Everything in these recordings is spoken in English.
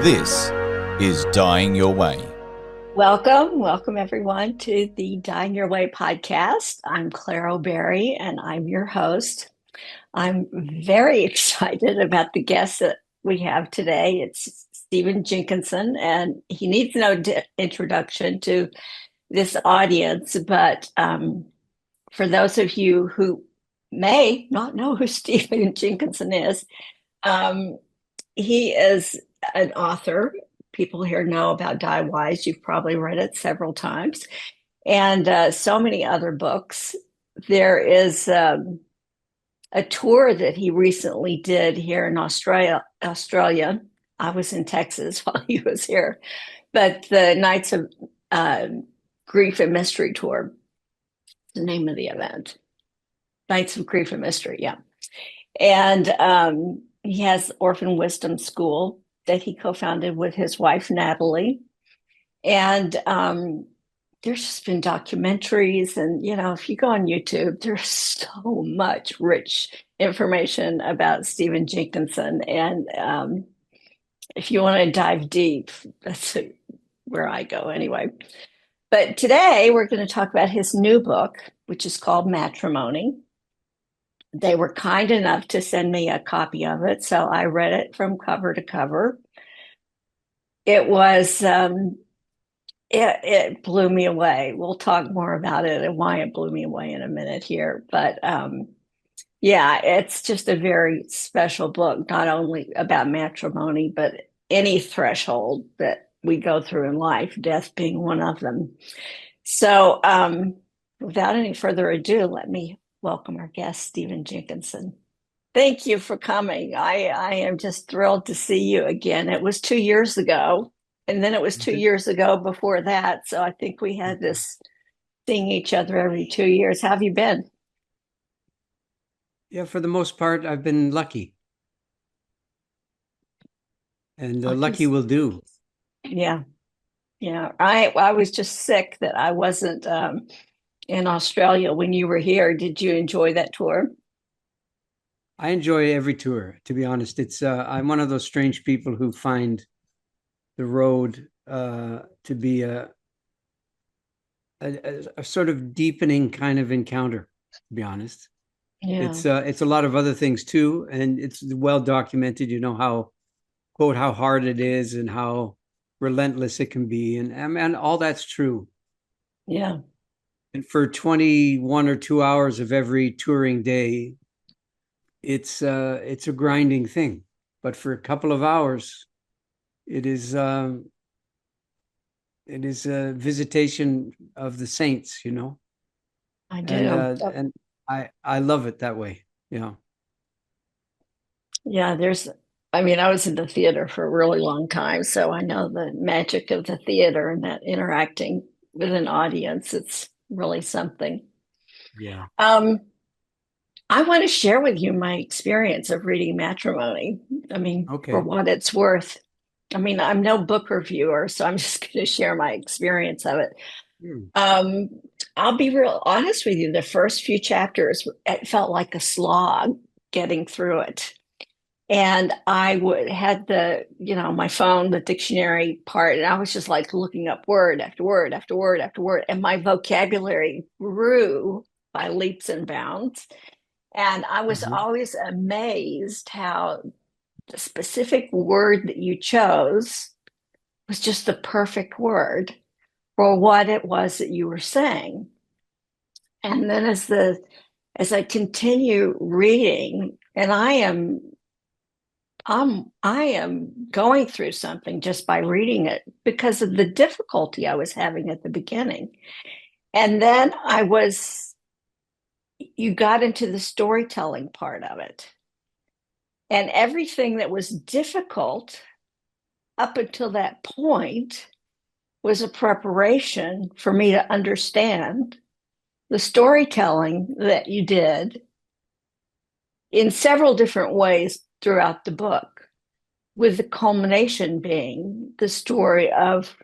This is Dying Your Way. Welcome everyone to the Dying Your Way podcast. I'm Claire O'Berry and I'm your host. I'm very excited about the guest that we have today. It's Stephen Jenkinson, and he needs no introduction to this audience, but for those of you who may not know who Stephen Jenkinson is, um, he is an author. People here know about Die Wise. You've probably read it several times, and so many other books. There is a tour that he recently did here in Australia. I was in Texas while he was here, but the Nights of Grief and Mystery Tour, the name of the event. Nights of Grief and Mystery, yeah. And he has Orphan Wisdom School that he co-founded with his wife, Natalie. And there's just been documentaries. And, if you go on YouTube, there's so much rich information about Stephen Jenkinson. And if you want to dive deep, that's where I go anyway. But today we're going to talk about his new book, which is called Matrimony. They were kind enough to send me a copy of it, so I read it from cover to cover. It was, it blew me away. We'll talk more about it and why it blew me away in a minute here. But yeah, it's just a very special book, not only about matrimony, but any threshold that we go through in life, death being one of them. So without any further ado, let me welcome our guest, Stephen Jenkinson. Thank you for coming. I am just thrilled to see you again. It was 2 years ago, and then it was 2 years ago before that. So I think we had this seeing each other every 2 years. How have you been? Yeah, for the most part, I've been lucky. And lucky will do. Yeah. Yeah. I was just sick that I wasn't in Australia when you were here. Did you enjoy that tour? I enjoy every tour, to be honest. It's I'm one of those strange people who find the road to be a sort of deepening kind of encounter, to be honest. Yeah. It's a lot of other things too, and it's well documented. You know how, quote, how hard it is and how relentless it can be, and all that's true. Yeah. And for 21 or 2 hours of every touring day, it's a grinding thing. But for a couple of hours, it is a visitation of the saints, you know. I do. And I love it that way. Yeah. Yeah, I was in the theater for a really long time, so I know the magic of the theater and that interacting with an audience. It's really something. Yeah. I want to share with you my experience of reading Matrimony. Okay. For what it's worth. I'm no book reviewer, so I'm just going to share my experience of it. I'll be real honest with you. The first few chapters, it felt like a slog getting through it. And I had my phone, the dictionary part, and I was just like looking up word after word after word after word. And my vocabulary grew by leaps and bounds. And I was always amazed how the specific word that you chose was just the perfect word for what it was that you were saying. And then as I continue reading, and I am going through something just by reading it because of the difficulty I was having at the beginning. And then you got into the storytelling part of it. And everything that was difficult up until that point was a preparation for me to understand the storytelling that you did in several different ways throughout the book, with the culmination being the story of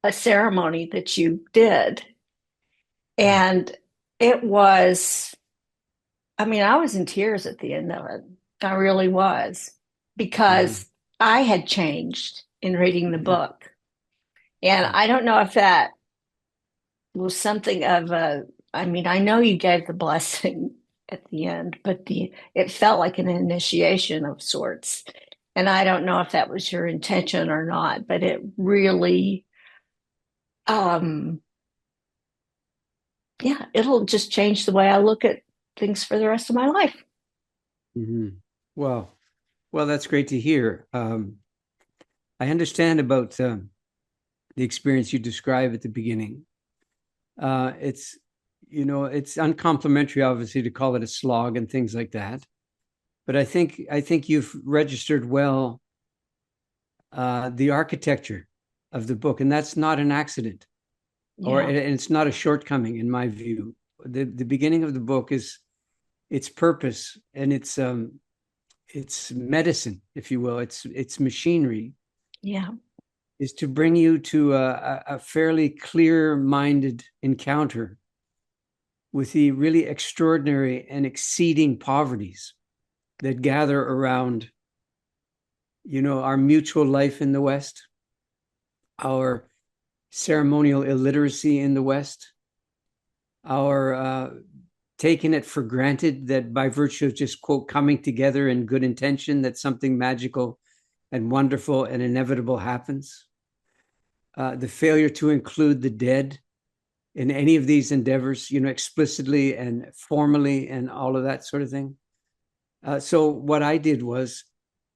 a ceremony that you did. And it was, I was in tears at the end of it. I really was, because I had changed in reading the book. And I don't know if that was something of I mean, I know you gave the blessing at the end, but it felt like an initiation of sorts. And I don't know if that was your intention or not, but it really, yeah, it'll just change the way I look at things for the rest of my life. Mm-hmm. Well, that's great to hear. I understand about the experience you described at the beginning. It's uncomplimentary, obviously, to call it a slog and things like that. But I think you've registered well the architecture of the book, and that's not an accident, and it's not a shortcoming in my view. The beginning of the book is its purpose, and it's medicine, if you will. It's machinery. Yeah. Is to bring you to a fairly clear-minded encounter with the really extraordinary and exceeding poverties that gather around, our mutual life in the West, our ceremonial illiteracy in the West, our taking it for granted that by virtue of just, quote, coming together in good intention, that something magical and wonderful and inevitable happens. The failure to include the dead in any of these endeavors, explicitly and formally and all of that sort of thing. So what I did was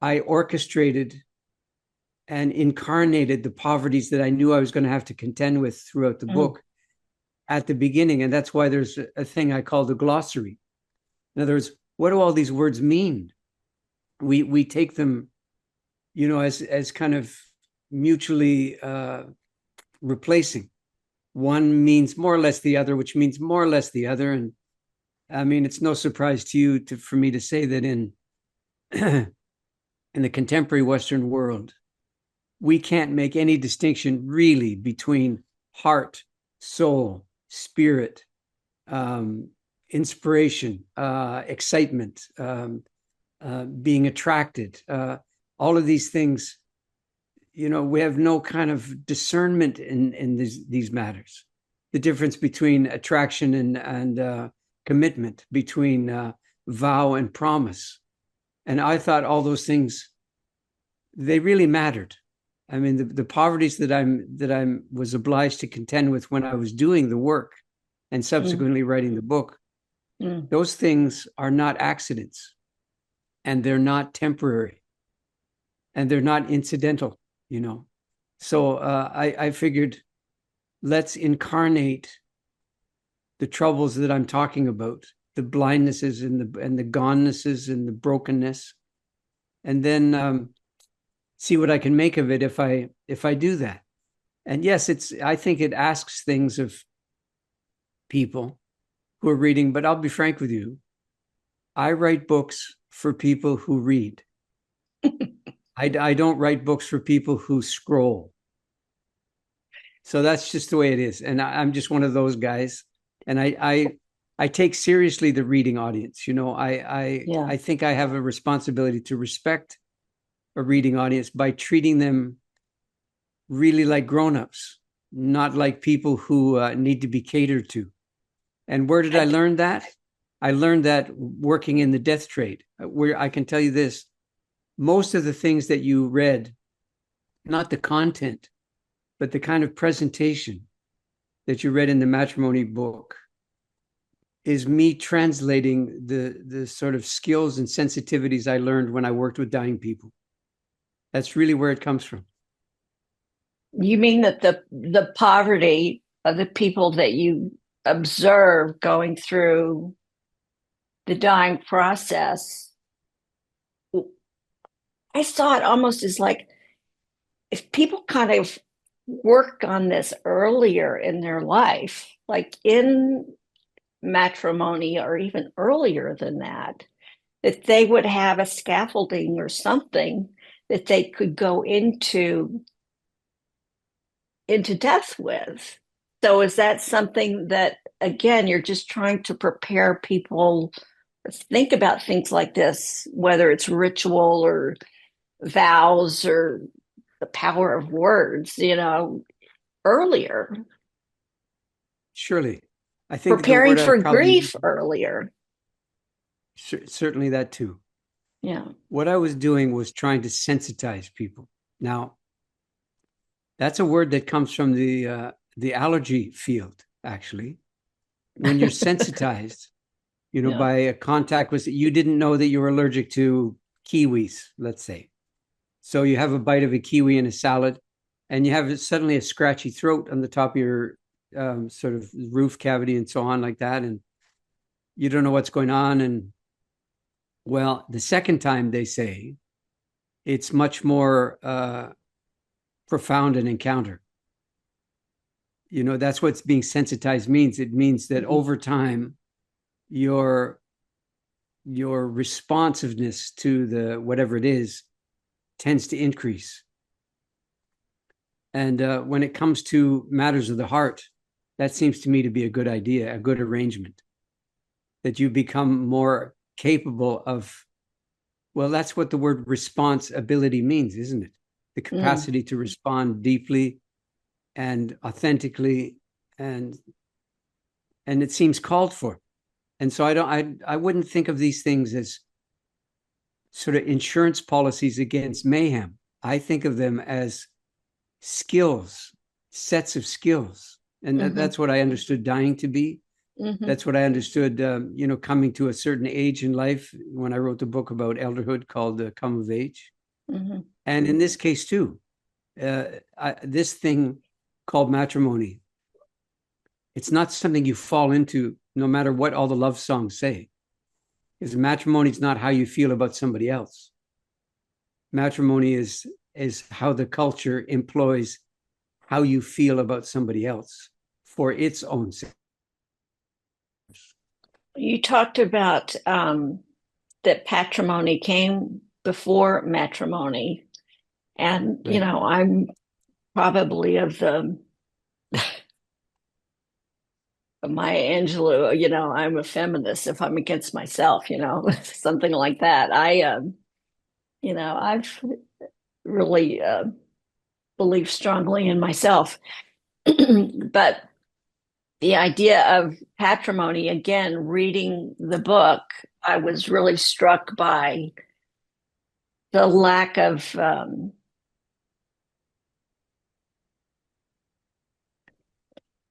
I orchestrated and incarnated the poverties that I knew I was going to have to contend with throughout the book at the beginning. And that's why there's a thing I call the glossary. In other words, what do all these words mean? We take them, as kind of mutually replacing. One means more or less the other, which means more or less the other. And I mean, it's no surprise to you for me to say that in the contemporary Western world, we can't make any distinction really between heart, soul, spirit, inspiration, excitement, being attracted. All of these things, we have no kind of discernment in these matters. The difference between attraction and commitment, between vow and promise. And I thought all those things, they really mattered. I mean, the poverties that I was obliged to contend with when I was doing the work and subsequently writing the book, those things are not accidents, and they're not temporary, and they're not incidental, So I figured, let's incarnate the troubles that I'm talking about, the blindnesses and the gonenesses and the brokenness, and then see what I can make of it if I do that. And yes, I think it asks things of people who are reading, but I'll be frank with you. I write books for people who read. I don't write books for people who scroll. So that's just the way it is. And I'm just one of those guys. And I take seriously the reading audience. I think I have a responsibility to respect a reading audience by treating them really like grown-ups, not like people who need to be catered to. And where did I learn that? I learned that working in the death trade, where I can tell you this, most of the things that you read, not the content, but the kind of presentation that you read in the Matrimony book, is me translating the sort of skills and sensitivities I learned when I worked with dying people. That's really where it comes from. You mean that the poverty of the people that you observe going through the dying process, I saw it almost as like if people kind of work on this earlier in their life, like in matrimony or even earlier than that they would have a scaffolding or something that they could go into death with. So is that something that, again, you're just trying to prepare people think about things like this, whether it's ritual or vows or the power of words, earlier, Surely. I think the preparing word for I'd probably use, grief earlier. certainly that too. Yeah. What I was doing was trying to sensitize people. Now, that's a word that comes from the allergy field, actually. When you're sensitized, Yeah. by a contact with, you didn't know that you were allergic to kiwis, let's say. So you have a bite of a kiwi in a salad, and you have suddenly a scratchy throat on the top of your sort of roof cavity and so on like that, and you don't know what's going on. And well, the second time they say it's much more profound an encounter. That's what being sensitized means. It means that over time, your responsiveness to the whatever it is tends to increase. And when it comes to matters of the heart, that seems to me to be a good idea, a good arrangement, that you become more capable of, well, that's what the word responsibility means, isn't it? The capacity to respond deeply and authentically, and it seems called for. And so I wouldn't think of these things as sort of insurance policies against mayhem. I think of them as skills, sets of skills. And that's what I understood dying to be. That's what I understood, coming to a certain age in life when I wrote the book about elderhood called Come of Age. And in this case too, this thing called matrimony, it's not something you fall into no matter what all the love songs say. Because matrimony is not how you feel about somebody else. Matrimony is how the culture employs how you feel about somebody else for its own sake. You talked about that patrimony came before matrimony. And, Right. I'm probably of the Maya Angelou, I'm a feminist if I'm against myself, something like that. I've really believe strongly in myself. But the idea of patrimony, again, reading the book, I was really struck by the lack of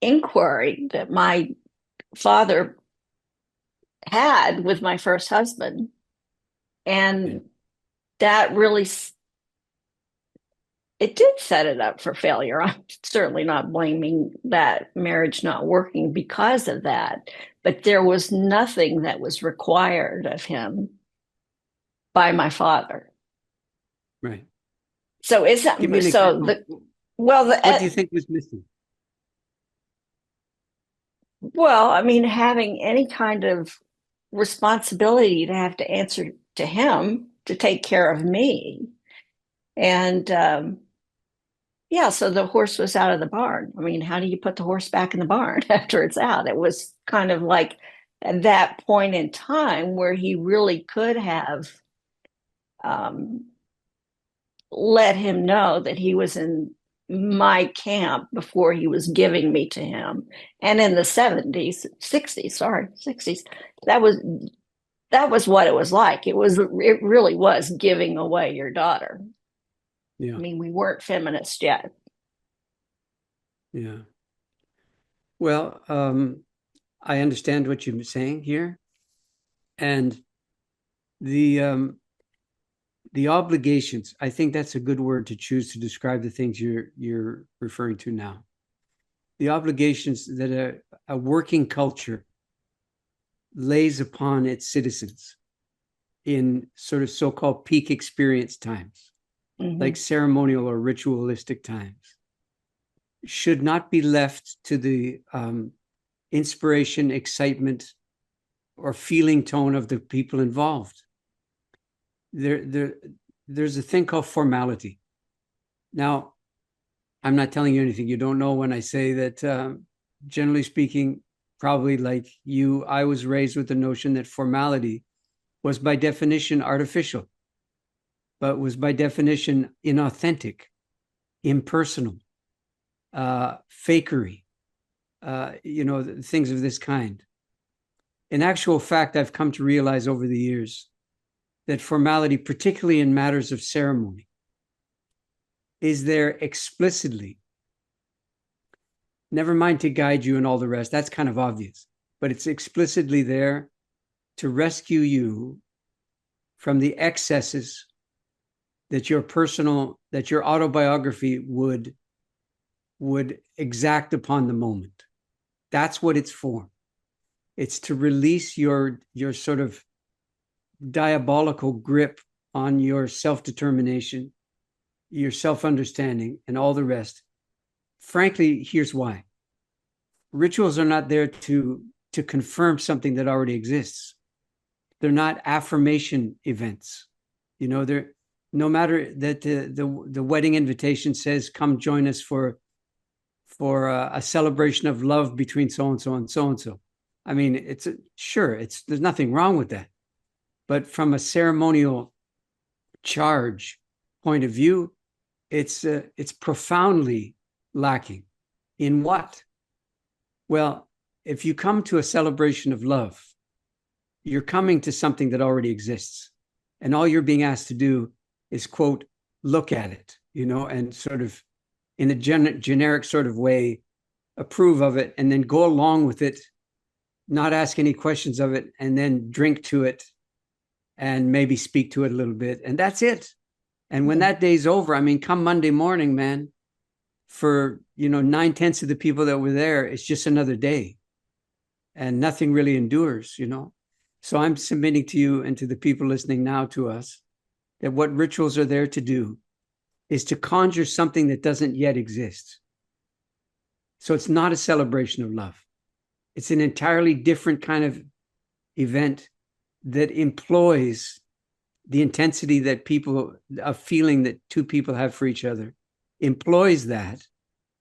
inquiry that my father had with my first husband. And that really, it did set it up for failure. I'm certainly not blaming that marriage not working because of that, but there was nothing that was required of him by my father. Right. So is that Give me an so? example. What do you think was missing? Well, I mean, having any kind of responsibility to have to answer to him to take care of me. And yeah, so the horse was out of the barn. I mean, how do you put the horse back in the barn after it's out? It was kind of like at that point in time where he really could have let him know that he was in my camp before he was giving me to him. And in the 60s, that was what it was like. It really was giving away your daughter. Yeah. I mean, we weren't feminists yet. Yeah. Well, I understand what you're saying here. And the obligations, I think that's a good word to choose to describe the things you're referring to now. The obligations that a working culture lays upon its citizens in sort of so-called peak experience times, like ceremonial or ritualistic times, should not be left to the inspiration, excitement, or feeling tone of the people involved. There's a thing called formality. Now, I'm not telling you anything you don't know when I say that, generally speaking, probably like you, I was raised with the notion that formality was by definition artificial, but was by definition inauthentic. impersonal, fakery, things of this kind. In actual fact, I've come to realize over the years that formality, particularly in matters of ceremony, is there explicitly, never mind to guide you and all the rest, that's kind of obvious, but it's explicitly there to rescue you from the excesses that your autobiography would exact upon the moment. That's what it's for. It's to release your sort of diabolical grip on your self-determination, your self-understanding, and all the rest. Frankly, here's why. Rituals are not there to confirm something that already exists. They're not affirmation events. They're, no matter that the wedding invitation says, come join us for a celebration of love between so-and-so and so-and-so. I mean, there's nothing wrong with that. But from a ceremonial charge point of view, it's profoundly lacking. In what? Well, if you come to a celebration of love, you're coming to something that already exists. And all you're being asked to do is, quote, look at it, and sort of in a generic sort of way, approve of it, and then go along with it, not ask any questions of it, and then drink to it and maybe speak to it a little bit. And that's it. And when that day's over, I mean, come Monday morning, man, for, 9/10 of the people that were there, it's just another day and nothing really endures, So I'm submitting to you and to the people listening now to us that what rituals are there to do is to conjure something that doesn't yet exist. So it's not a celebration of love. It's an entirely different kind of event that employs the intensity that a feeling that two people have for each other, employs that,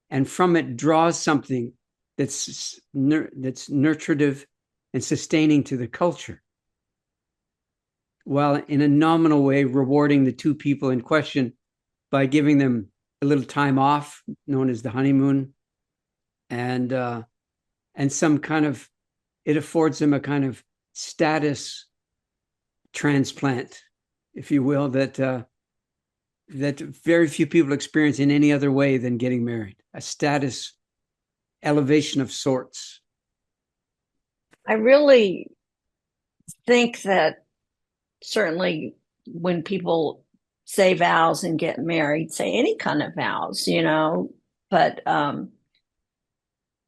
and from it draws something that's nurturative and sustaining to the culture, while in a nominal way rewarding the two people in question by giving them a little time off, known as the honeymoon, and some kind of, it affords them a kind of status transplant, if you will, that very few people experience in any other way than getting married, a status elevation of sorts. I really think that certainly when people say vows and get married, say any kind of vows, but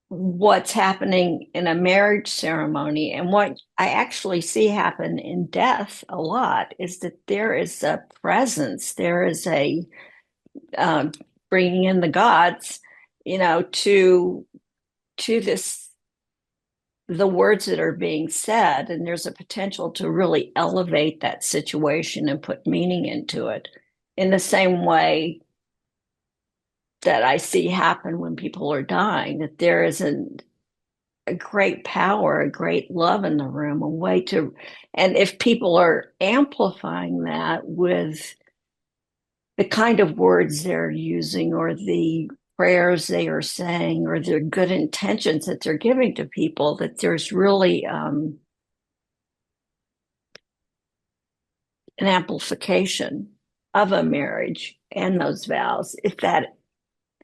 what's happening in a marriage ceremony and what I actually see happen in death a lot is that there is a presence, there is a bringing in the gods, to this, the words that are being said, and there's a potential to really elevate that situation and put meaning into it in the same way that I see happen when people are dying, that there is a great power, a great love in the room, a way to, and if people are amplifying that with the kind of words they're using or the prayers they are saying or their good intentions that they're giving to people, that there's really an amplification of a marriage and those vows. If that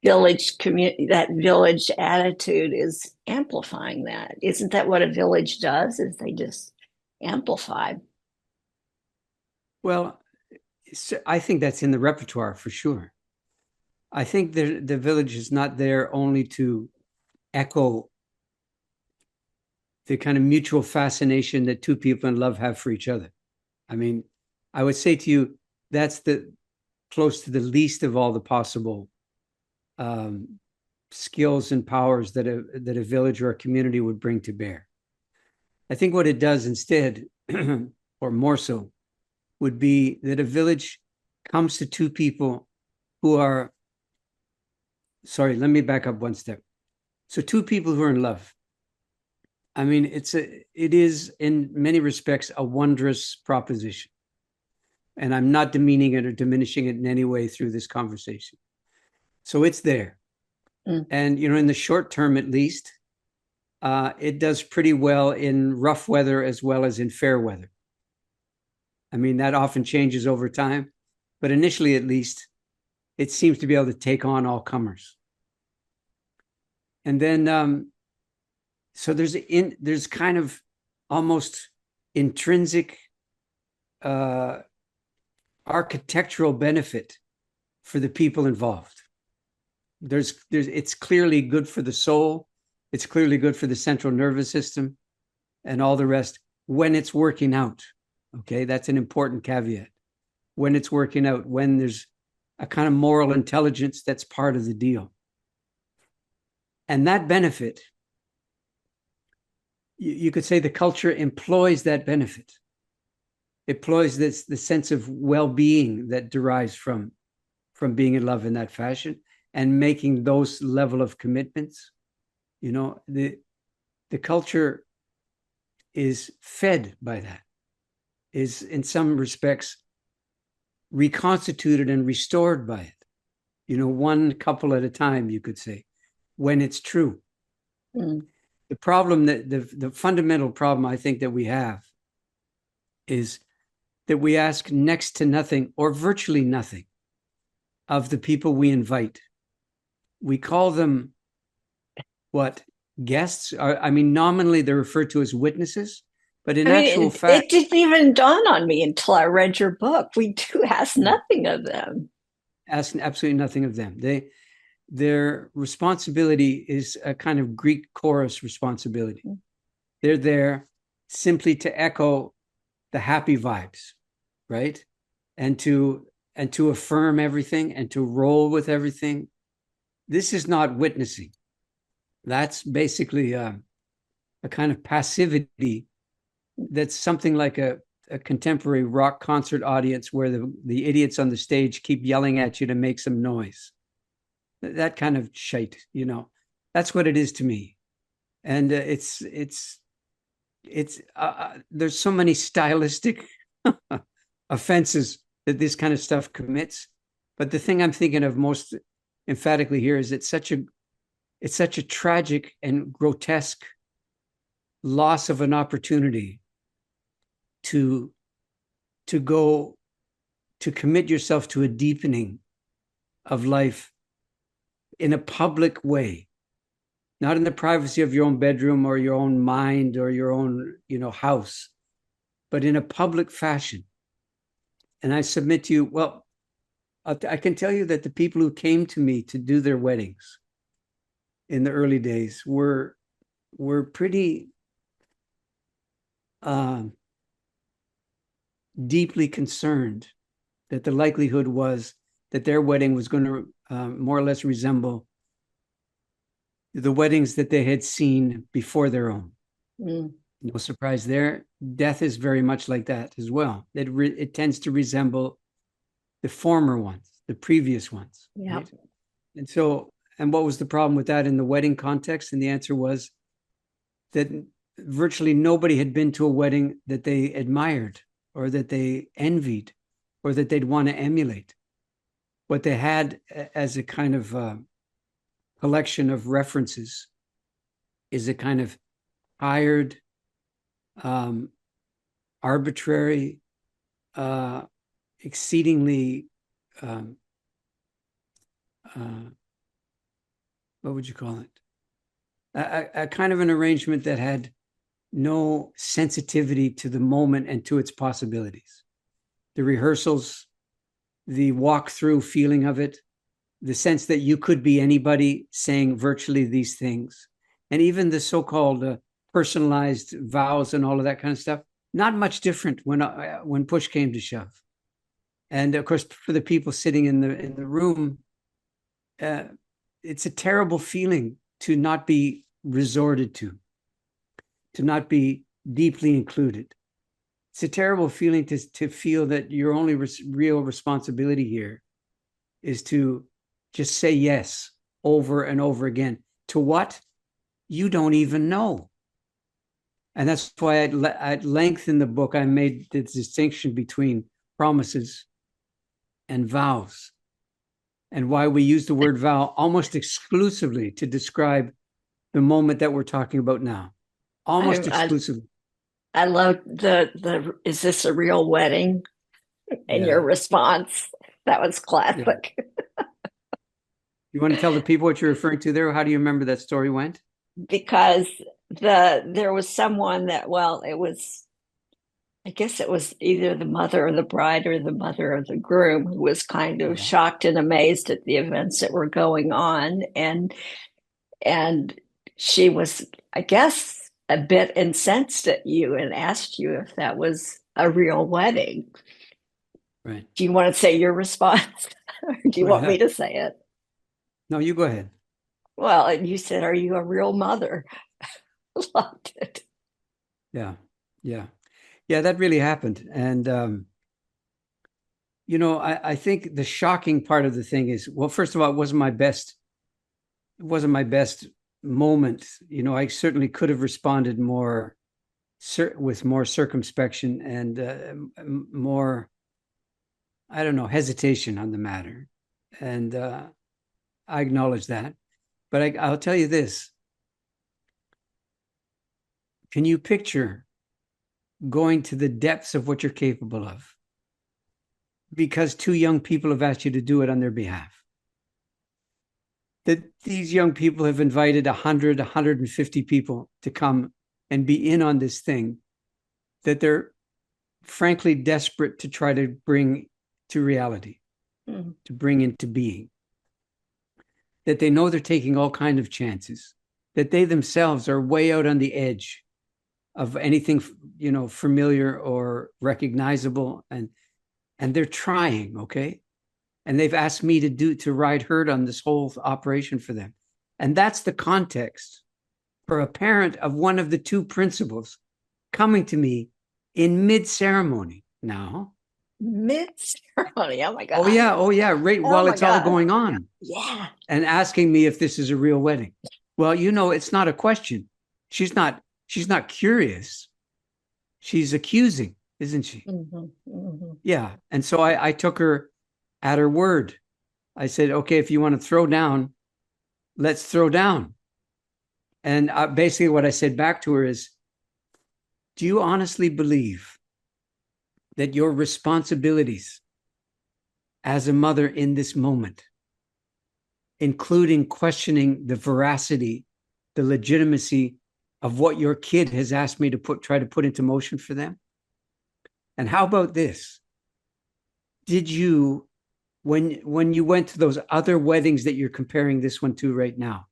village community, that village attitude is amplifying that. Isn't that what a village does? Is they just amplify? Well, I think that's in the repertoire for sure. I think the village is not there only to echo the kind of mutual fascination that two people in love have for each other. I mean, I would say to you, that's close to the least of all the possible skills and powers that a village or a community would bring to bear. I think what it does instead, or more so, would be that a village comes to two people who are, sorry, let me back up one step. So two people who are in love. I mean, it is in many respects a wondrous proposition. And I'm not demeaning it or diminishing it in any way through this conversation. So it's there. Mm. And, in the short term, at least, it does pretty well in rough weather as well as in fair weather. I mean, that often changes over time, but initially, at least, it seems to be able to take on all comers. And then, so there's kind of almost intrinsic architectural benefit for the people involved. It's clearly good for the soul. It's clearly good for the central nervous system and all the rest when it's working out. Okay, that's an important caveat. When it's working out, when there's a kind of moral intelligence that's part of the deal. And that benefit, you could say the culture employs that benefit. It employs the sense of well-being that derives from being in love in that fashion and making those level of commitments. The culture is fed by that, is in some respects reconstituted and restored by it. One couple at a time, you could say, when it's true. Mm. The problem the fundamental problem I think that we have is that we ask next to nothing or virtually nothing of the people we invite. We call them what? Guests? Nominally they're referred to as witnesses, but in actual fact, it didn't even dawn on me until I read your book. We do ask nothing of them. Ask absolutely nothing of them. Their responsibility is a kind of Greek chorus responsibility. Mm. They're there simply to echo the happy vibes, right? And to affirm everything and to roll with everything. This is not witnessing. That's basically a kind of passivity that's something like a contemporary rock concert audience where the idiots on the stage keep yelling at you to make some noise. That kind of shite, that's what it is to me. And it's there's so many stylistic offenses that this kind of stuff commits. But the thing I'm thinking of most emphatically here is it's such a tragic and grotesque loss of an opportunity to commit yourself to a deepening of life in a public way, not in the privacy of your own bedroom or your own mind or your own, house, but in a public fashion. And I submit to you, well, I can tell you that the people who came to me to do their weddings in the early days were pretty deeply concerned that the likelihood was that their wedding was going to more or less resemble the weddings that they had seen before their own. Mm. No surprise there. Death is very much like that as well. It tends to resemble the former ones, the previous ones. Yeah. Right? And what was the problem with that in the wedding context? And the answer was that virtually nobody had been to a wedding that they admired or that they envied or that they'd want to emulate. What they had as a kind of collection of references is a kind of hired, arbitrary, exceedingly, what would you call it? A kind of an arrangement that had no sensitivity to the moment and to its possibilities. The rehearsals, the walk-through feeling of it, the sense that you could be anybody saying virtually these things, and even the so-called personalized vows and all of that kind of stuff, not much different when push came to shove. And of course, for the people sitting in the room, it's a terrible feeling to not be resorted to not be deeply included. It's a terrible feeling to feel that your only real responsibility here is to just say yes over and over again to what you don't even know. And that's why at length in the book, I made the distinction between promises and vows. and why we use the word vow almost exclusively to describe the moment that we're talking about now. Almost exclusively. I love is this a real wedding? And your response, that was classic. Yeah. You want to tell the people what you're referring to there? How do you remember that story went? Because there was someone that, well, I guess it was either the mother of the bride or the mother of the groom who was kind of shocked and amazed at the events that were going on. And she was, I guess, a bit incensed at you and asked you if that was a real wedding. Right. Do you want to say your response? Or do you want me to say it? No, you go ahead. Well, and you said, "Are you a real mother?" Loved it. Yeah. That really happened. And, I think the shocking part of the thing is, well, first of all, it wasn't my best moment. I certainly could have responded more with more circumspection and more, I don't know, hesitation on the matter. And I acknowledge that. But I'll tell you this. Can you picture going to the depths of what you're capable of because two young people have asked you to do it on their behalf? That these young people have invited 100, 150 people to come and be in on this thing that they're frankly desperate to try to bring to reality, to bring into being. That they know they're taking all kinds of chances, that they themselves are way out on the edge of anything, familiar or recognizable, and they're trying, okay? And they've asked me to ride herd on this whole operation for them. And that's the context for a parent of one of the two principals coming to me in mid-ceremony now. Mid-ceremony, oh my God. Oh yeah, right while it's all going on. Yeah. And asking me if this is a real wedding. Well, it's not a question. She's not curious. She's accusing, isn't she? Mm-hmm, mm-hmm. Yeah. And so I took her at her word. I said, okay, if you want to throw down, let's throw down. And basically what I said back to her is, do you honestly believe that your responsibilities as a mother in this moment, including questioning the veracity, the legitimacy of what your kid has asked me to try to put into motion for them? And how about this? Did you, when you went to those other weddings that you're comparing this one to right now,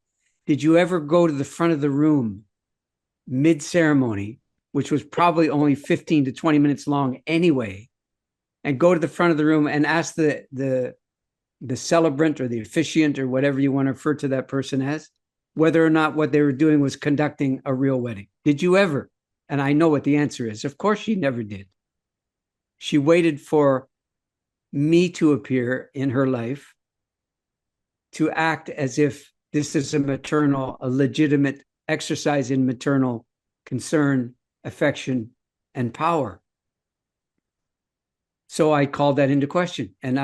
did you ever go to the front of the room mid-ceremony, which was probably only 15 to 20 minutes long anyway, and go to the front of the room and ask the celebrant or the officiant or whatever you want to refer to that person as, whether or not what they were doing was conducting a real wedding? Did you ever? And I know what the answer is. Of course she never did. She waited for me to appear in her life to act as if this is a legitimate exercise in maternal concern, affection, and power. So I called that into question. And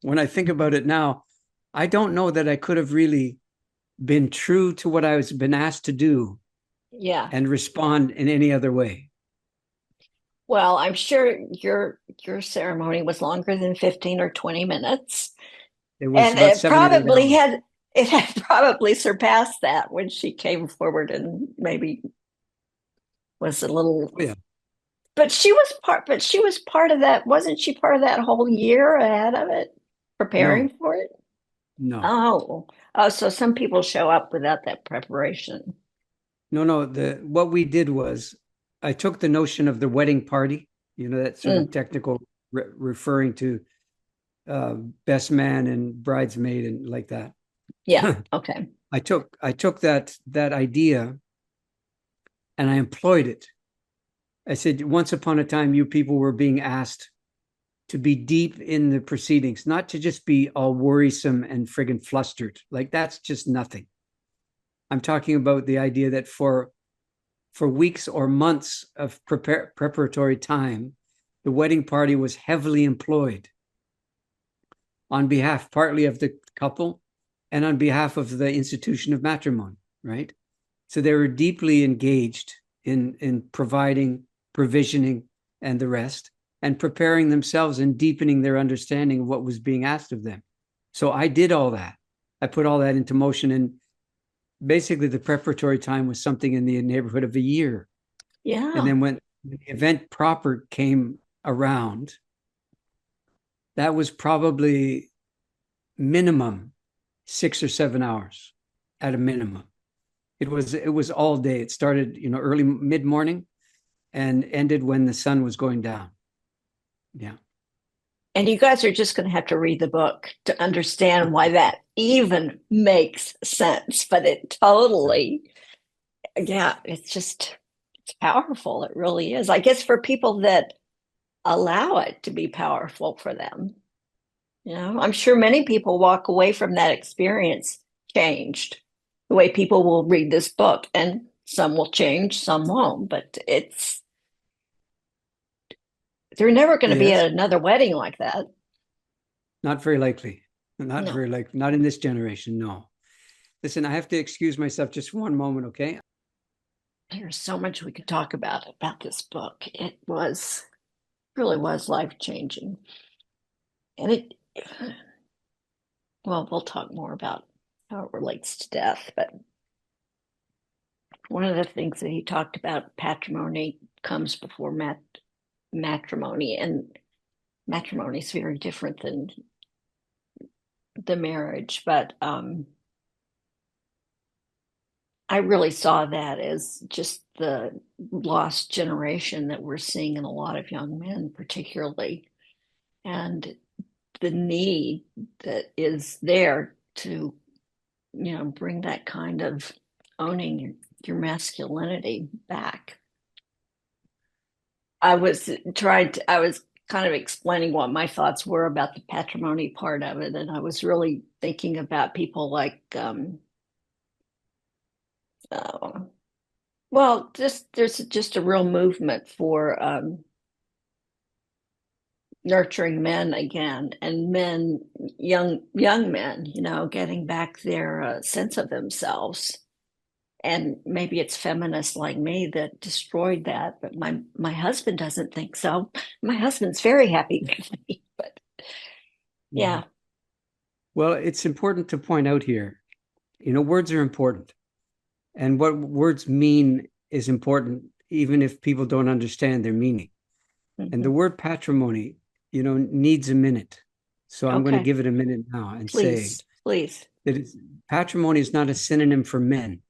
when I think about it now, I don't know that I could have really been true to what I was been asked to do. Yeah. And respond in any other way. Well, I'm sure your ceremony was longer than 15 or 20 minutes. It was and it had probably surpassed that when she came forward and maybe was a little. Yeah. But she was part of that. Wasn't she part of that whole year ahead of it, preparing for it? No. Oh, so some people show up without that preparation. No. What we did was I took the notion of the wedding party, that sort of technical referring to best man and bridesmaid and like that. Yeah. Okay. I took that idea and I employed it. I said, once upon a time, you people were being asked to be deep in the proceedings, not to just be all worrisome and friggin' flustered. Like, that's just nothing. I'm talking about the idea that for weeks or months of preparatory time, the wedding party was heavily employed on behalf partly of the couple and on behalf of the institution of matrimony, right? So they were deeply engaged in providing, provisioning, and the rest, and preparing themselves and deepening their understanding of what was being asked of them. So I did all that. I put all that into motion, and basically the preparatory time was something in the neighborhood of a year. Yeah. And then when the event proper came around, that was probably minimum 6 or 7 hours at a minimum. It was all day. It started, early mid-morning and ended when the sun was going down. Yeah. And you guys are just going to have to read the book to understand why that even makes sense. But it totally, it's powerful. It really is. I guess for people that allow it to be powerful for them. I'm sure many people walk away from that experience changed. The way people will read this book, and some will change, some won't, but they're never going to be at another wedding like that. Not very likely. Very likely. Not in this generation, no. Listen, I have to excuse myself just one moment, okay? There's so much we could talk about this book. It really was life-changing. And we'll talk more about how it relates to death, but one of the things that he talked about, patrimony comes before matrimony, and matrimony is very different than the marriage, but I really saw that as just the lost generation that we're seeing in a lot of young men, particularly, and the need that is there to, bring that kind of owning your masculinity back. I was kind of explaining what my thoughts were about the patrimony part of it, and I was really thinking about people like, there's just a real movement for nurturing men again, and young men, getting back their sense of themselves. And maybe it's feminists like me that destroyed that, but my husband doesn't think so. My husband's very happy with me, but yeah. Well, it's important to point out here, words are important. And what words mean is important, even if people don't understand their meaning. Mm-hmm. And the word patrimony, needs a minute. So I'm going to give it a minute now and say that patrimony is not a synonym for men.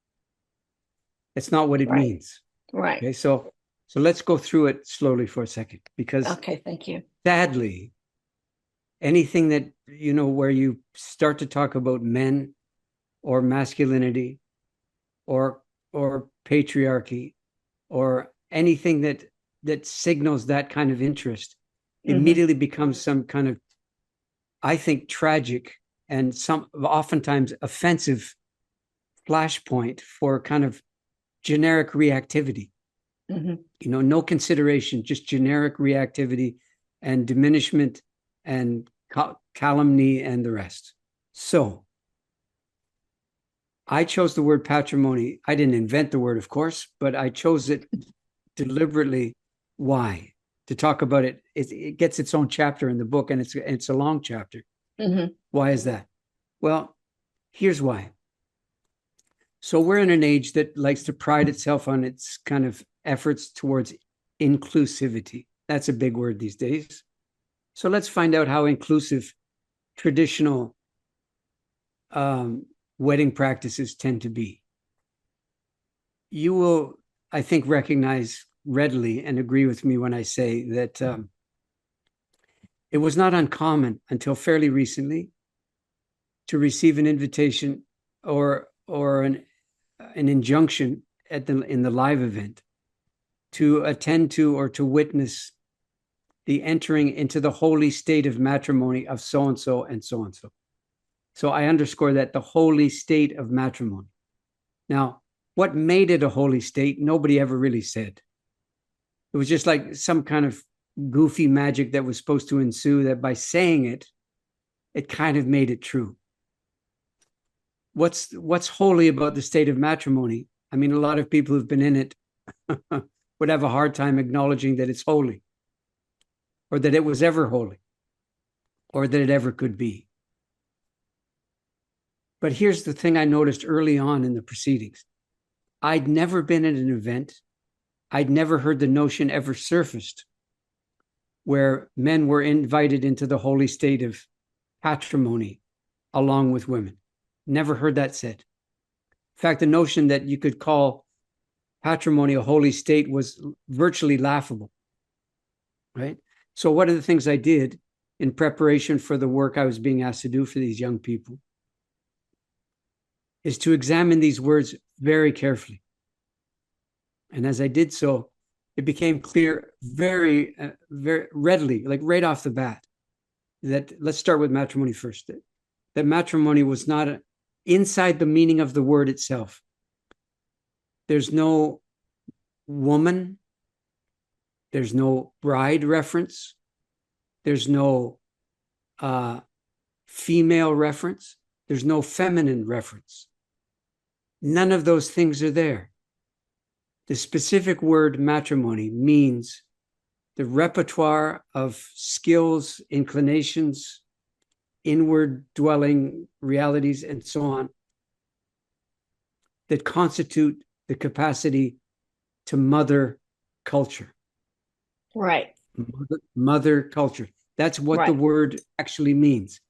It's not what it means. Right. Okay, so let's go through it slowly for a second, because thank you. Sadly, anything that, where you start to talk about men or masculinity or patriarchy or anything that signals that kind of interest, immediately becomes some kind of, I think, tragic and oftentimes offensive flashpoint for kind of generic reactivity. No consideration, just generic reactivity and diminishment and calumny and the rest. So I chose the word patrimony. I didn't invent the word, of course, but I chose it deliberately. Why? To talk about it. It gets its own chapter in the book, and it's a long chapter. Why is that? Well, here's why. So we're in an age that likes to pride itself on its kind of efforts towards inclusivity. That's a big word these days. So let's find out how inclusive traditional wedding practices tend to be. You will, I think, recognize readily and agree with me when I say that it was not uncommon until fairly recently to receive an invitation or an injunction in the live event to attend to or to witness the entering into the holy state of matrimony of so-and-so and so-and-so. So I underscore that, the holy state of matrimony. Now, what made it a holy state, nobody ever really said. It was just like some kind of goofy magic that was supposed to ensue, that by saying it, it kind of made it true. What's holy about the state of matrimony? I mean, a lot of people who've been in it would have a hard time acknowledging that it's holy, or that it was ever holy, or that it ever could be. But here's the thing I noticed early on in the proceedings. I'd never been at an event, I'd never heard the notion ever surfaced where men were invited into the holy state of patrimony along with women. Never heard that said. In fact, the notion that you could call patrimony a holy state was virtually laughable, right? So one of the things I did in preparation for the work I was being asked to do for these young people is to examine these words very carefully. And as I did so, it became clear very readily, like right off the bat, that let's start with matrimony first, that matrimony was not inside the meaning of the word itself. There's no woman, there's no bride reference, there's no female reference, there's no feminine reference. None of those things are there. The specific word matrimony means the repertoire of skills, inclinations, inward dwelling realities, and so on, that constitute the capacity to mother culture. Right. Mother culture. That's what the word actually means.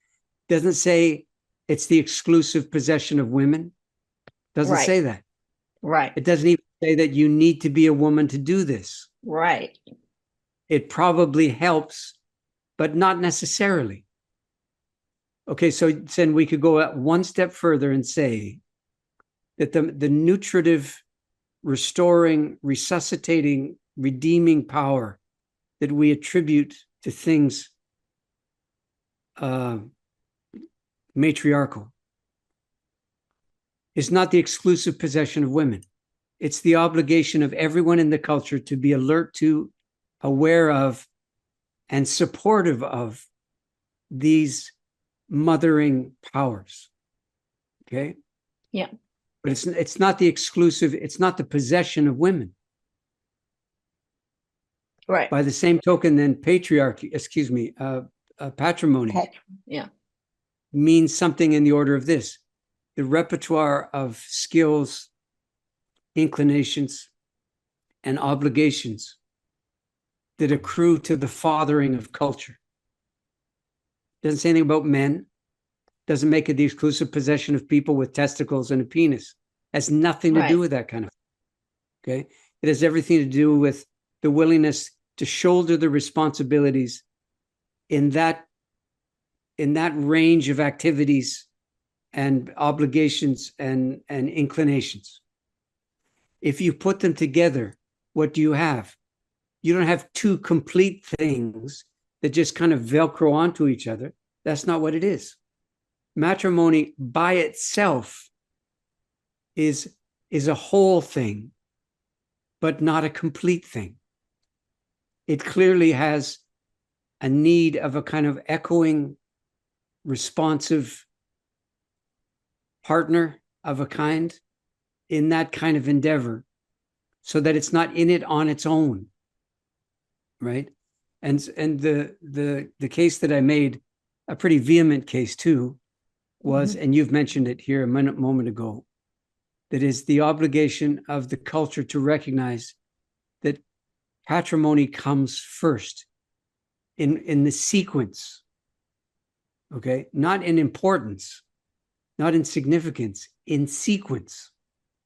Doesn't say it's the exclusive possession of women. Doesn't say that. Right. It doesn't even say that you need to be a woman to do this. Right. It probably helps, but not necessarily. Okay, so then we could go one step further and say that the nutritive, restoring, resuscitating, redeeming power that we attribute to things matriarchal is not the exclusive possession of women. It's the obligation of everyone in the culture to be alert to, aware of, and supportive of these mothering powers. Okay? Yeah. But it's not the exclusive, it's not the possession of women. Right. By the same token, then patrimony means something in the order of this: the repertoire of skills, inclinations, and obligations that accrue to the fathering of culture. Doesn't say anything about men. Doesn't make it the exclusive possession of people with testicles and a penis. Has nothing to do with that kind of thing. Okay? It has everything to do with the willingness to shoulder the responsibilities in that range of activities and obligations and inclinations. If you put them together, what do you have? You don't have two complete things that just kind of Velcro onto each other. That's not what it is. Matrimony by itself is a whole thing, but not a complete thing. It clearly has a need of a kind of echoing, responsive partner of a kind in that kind of endeavor, so that it's not in it on its own, right? And the case that I made, a pretty vehement case too, was, and you've mentioned it here a moment ago, that is the obligation of the culture to recognize that patrimony comes first in the sequence, okay? Not in importance, not in significance, in sequence.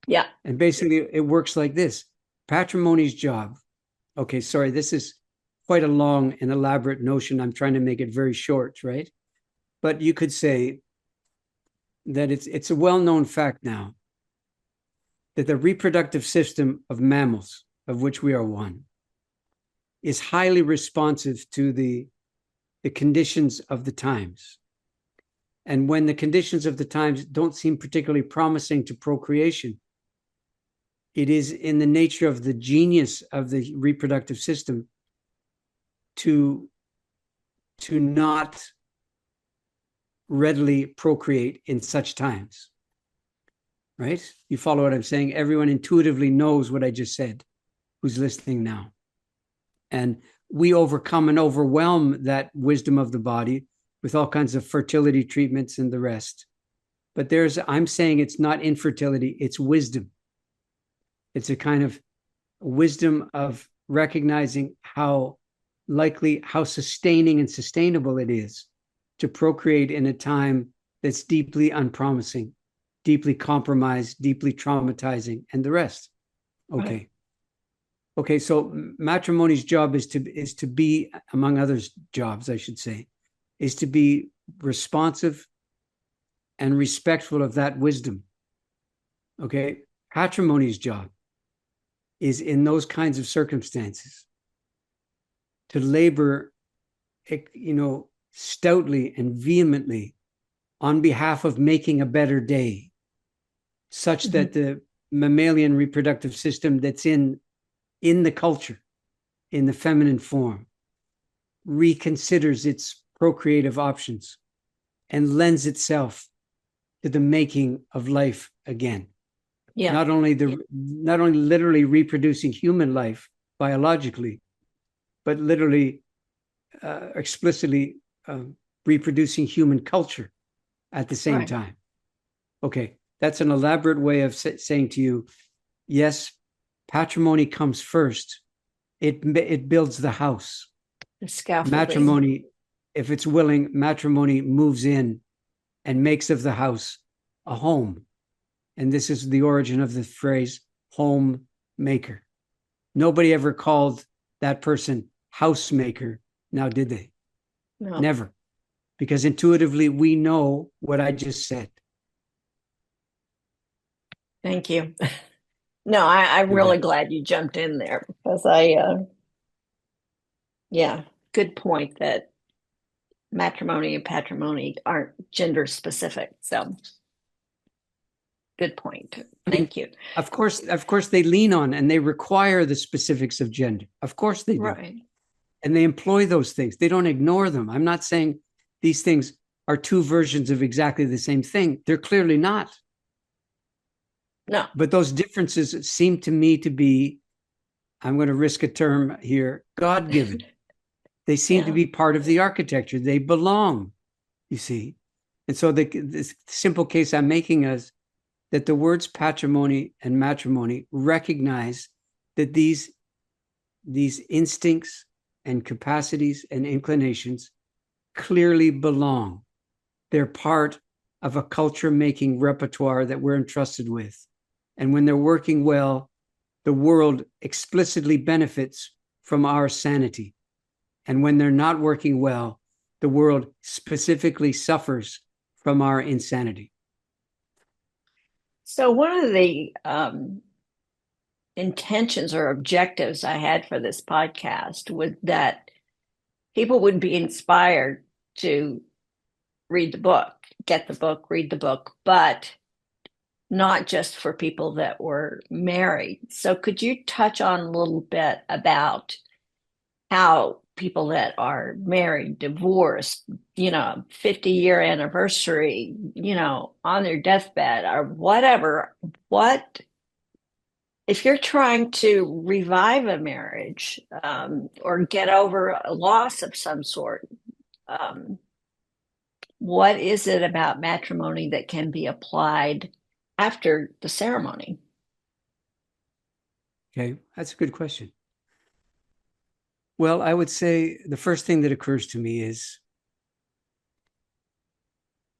Yeah. And basically it works like this. Patrimony's job, okay, sorry, this is quite a long and elaborate notion. I'm trying to make it very short, right? But you could say that it's a well-known fact now that the reproductive system of mammals, of which we are one, is highly responsive to the conditions of the times. And when the conditions of the times don't seem particularly promising to procreation, it is in the nature of the genius of the reproductive system to not readily procreate in such times. Right? You follow what I'm saying? Everyone intuitively knows what I just said, who's listening now. And we overcome and overwhelm that wisdom of the body with all kinds of fertility treatments and the rest. But I'm saying it's not infertility, it's wisdom. It's a kind of wisdom of recognizing how sustaining and sustainable it is to procreate in a time that's deeply unpromising, deeply compromised, deeply traumatizing, and the rest. Okay. Right. Okay, so matrimony's job is to be, among others jobs, I should say, is to be responsive and respectful of that wisdom. Okay, patrimony's job is in those kinds of circumstances to labor, stoutly and vehemently on behalf of making a better day, such that the mammalian reproductive system that's in the culture, in the feminine form, reconsiders its procreative options and lends itself to the making of life again. Yeah. Not only literally reproducing human life biologically, but literally explicitly reproducing human culture at the same time. Okay, that's an elaborate way of saying to you, yes, patrimony comes first. It builds the house. The scaffolding. Matrimony, if it's willing, matrimony moves in and makes of the house a home. And this is the origin of the phrase homemaker. Nobody ever called that person housemaker, now did they? No. Never. Because intuitively we know what I just said. Thank you. No, I'm really glad you jumped in there, because good point that matrimony and patrimony aren't gender specific. So good point. Thank you. Of course, they lean on and they require the specifics of gender. Of course they do. Right. And they employ those things. They don't ignore them. I'm not saying these things are two versions of exactly the same thing. They're clearly not. No. But those differences seem to me to be, I'm going to risk a term here, God-given. They seem to be part of the architecture. They belong, you see. And so the simple case I'm making is that the words patrimony and matrimony recognize that these instincts and capacities and inclinations clearly belong. They're part of a culture-making repertoire that we're entrusted with. And when they're working well, the world explicitly benefits from our sanity. And when they're not working well, the world specifically suffers from our insanity. So one of the intentions or objectives I had for this podcast was that people would be inspired to read the book, get the book, read the book, but not just for people that were married. So could you touch on a little bit about how people that are married, divorced, 50-year anniversary, on their deathbed or whatever, if you're trying to revive a marriage or get over a loss of some sort, what is it about matrimony that can be applied after the ceremony? Okay, that's a good question. Well, I would say the first thing that occurs to me is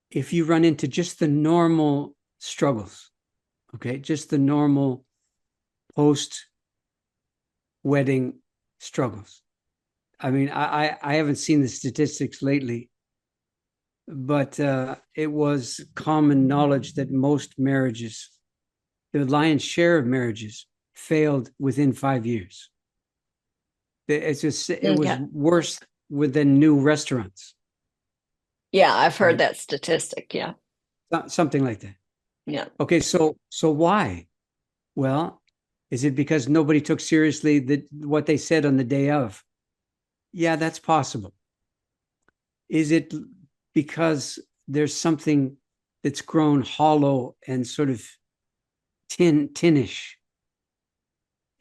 if you run into just the normal struggles, okay, just the normal post-wedding struggles. I mean, I haven't seen the statistics lately, but it was common knowledge that most marriages, the lion's share of marriages, failed within 5 years. It was worse than new restaurants. Yeah, I've heard that statistic. Yeah, something like that. Yeah. Okay, so why? Well, is it because nobody took seriously what they said on the day of? Yeah, that's possible. Is it because there's something that's grown hollow and sort of tinnish